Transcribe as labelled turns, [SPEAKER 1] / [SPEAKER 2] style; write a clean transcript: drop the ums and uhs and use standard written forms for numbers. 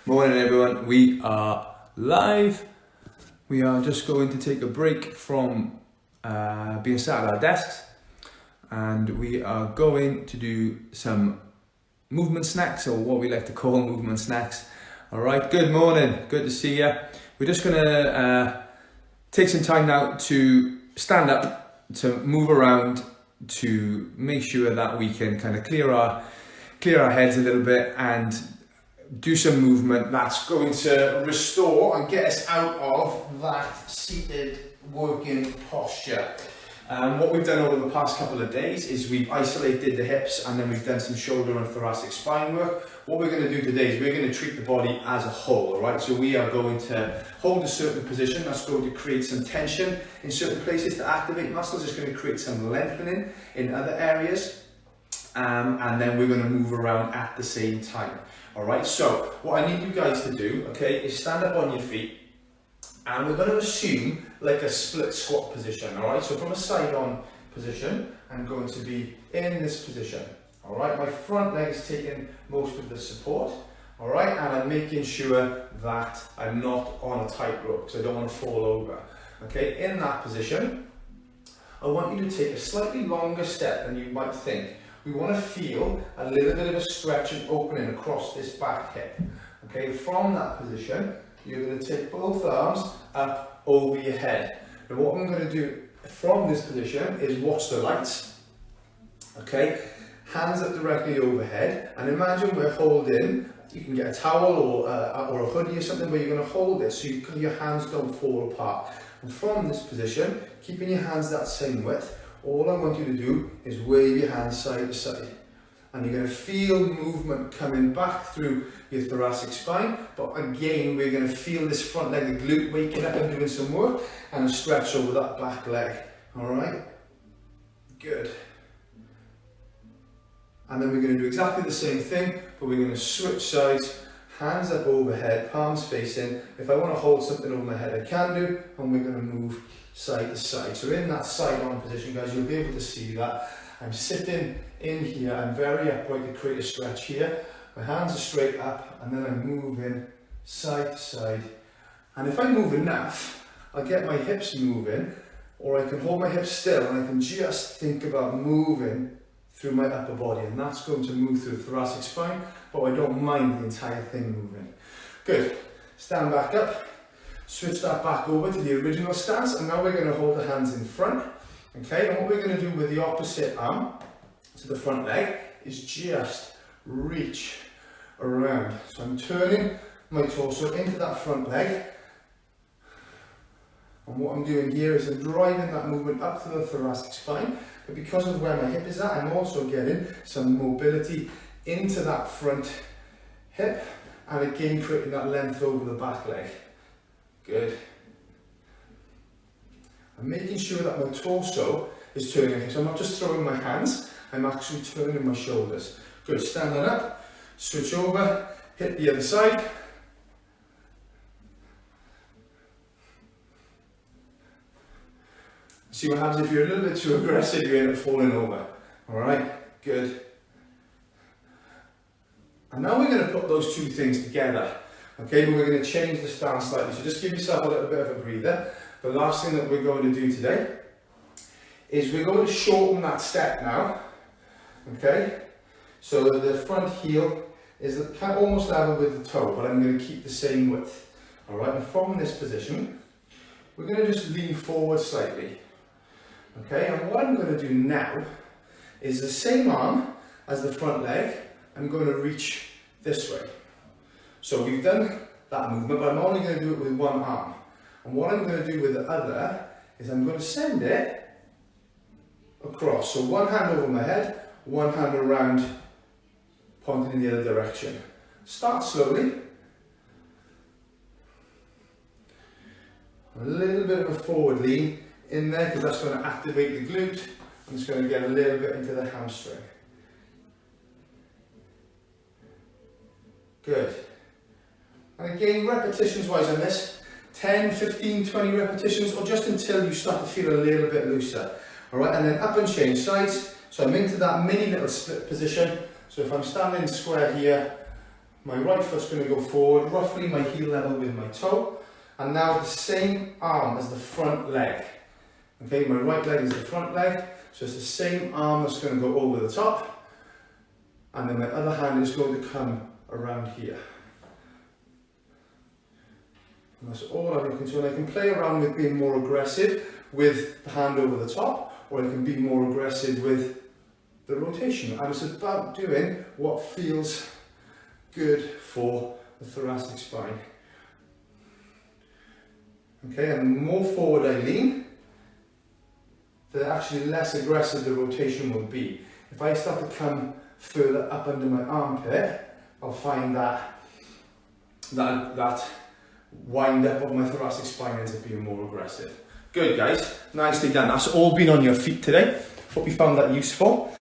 [SPEAKER 1] Morning everyone, we are live. We are just going to take a break from being sat at our desks, and we are going to do some movement snacks, or what we like to call movement snacks. Alright, good morning, good to see you. We're just going to take some time now to stand up, to move around, to make sure that we can kind of clear our heads a little bit and do some movement that's going to restore and get us out of that seated working posture. What we've done over the past couple of days is we've isolated the hips, and then we've done some shoulder and thoracic spine work. What we're going to do today is we're going to treat the body as a whole, alright? So we are going to hold a certain position that's going to create some tension in certain places to activate muscles. It's going to create some lengthening in other areas, and then we're going to move around at the same time. Alright, so what I need you guys to do, okay, is stand up on your feet, and we're going to assume like a split squat position. Alright, so from a side on position, I'm going to be in this position. Alright, my front leg is taking most of the support. Alright, and I'm making sure that I'm not on a tightrope, because I don't want to fall over. Okay, in that position, I want you to take a slightly longer step than you might think. We want to feel a little bit of a stretch and opening across this back hip. Okay, from that position, you're going to take both arms up over your head. And what I'm going to do from this position is watch the lights. Okay, hands up directly overhead, and imagine we're holding, you can get a towel or a hoodie or something where you're going to hold it so your hands don't fall apart. And from this position, keeping your hands that same width, all I want you to do is wave your hands side to side. And you're going to feel movement coming back through your thoracic spine, but again, we're going to feel this front leg, the glute, waking up and doing some work, and a stretch over that back leg. Alright? Good. And then we're going to do exactly the same thing, but we're going to switch sides, hands up overhead, palms facing. If I want to hold something over my head, I can do, and we're going to move side to side. So in that side on position, guys, you'll be able to see that I'm sitting in here, I'm very upright to create a stretch here. My hands are straight up, and then I'm moving side to side. And if I move enough, I'll get my hips moving, or I can hold my hips still and I can just think about moving through my upper body, and that's going to move through the thoracic spine, but I don't mind the entire thing moving. Good. Stand back up. Switch that back over to the original stance, and now we're going to hold the hands in front. Okay, and what we're going to do with the opposite arm to the front leg is just reach around. So I'm turning my torso into that front leg, and what I'm doing here is I'm driving that movement up to the thoracic spine, but because of where my hip is at, I'm also getting some mobility into that front hip, and again creating that length over the back leg. Good. I'm making sure that my torso is turning, so I'm not just throwing my hands, I'm actually turning my shoulders. Good, standing up, switch over, hit the other side. See what happens if you're a little bit too aggressive, you end up falling over. Alright, good. And now we're going to put those two things together. Okay, but we're going to change the stance slightly, so just give yourself a little bit of a breather. The last thing that we're going to do today is we're going to shorten that step now. Okay, so the front heel is almost level with the toe, but I'm going to keep the same width. Alright, and from this position, we're going to just lean forward slightly. Okay, and what I'm going to do now is the same arm as the front leg, I'm going to reach this way. So we've done that movement, but I'm only going to do it with one arm. And what I'm going to do with the other is I'm going to send it across. So one hand over my head, one hand around, pointing in the other direction. Start slowly. A little bit of a forward lean in there, because that's going to activate the glute, and it's going to get a little bit into the hamstring. Good. And again, repetitions wise on this, 10, 15, 20 repetitions, or just until you start to feel a little bit looser. Alright, and then up and change sides. So I'm into that mini little split position. So if I'm standing square here, My right foot's going to go forward, roughly my heel level with my toe. And now the same arm as the front leg. Okay, my right leg is the front leg, so it's the same arm that's going to go over the top. And then my other hand is going to come around here. And that's all I'm looking to. And I can play around with being more aggressive with the hand over the top, or I can be more aggressive with the rotation. And it's about doing what feels good for the thoracic spine. Okay, and the more forward I lean, the actually less aggressive the rotation will be. If I start to come further up under my armpit, I'll find that wind up of my thoracic spine ends up being more aggressive. Good guys, nicely done. That's all been on your feet today. Hope you found that useful.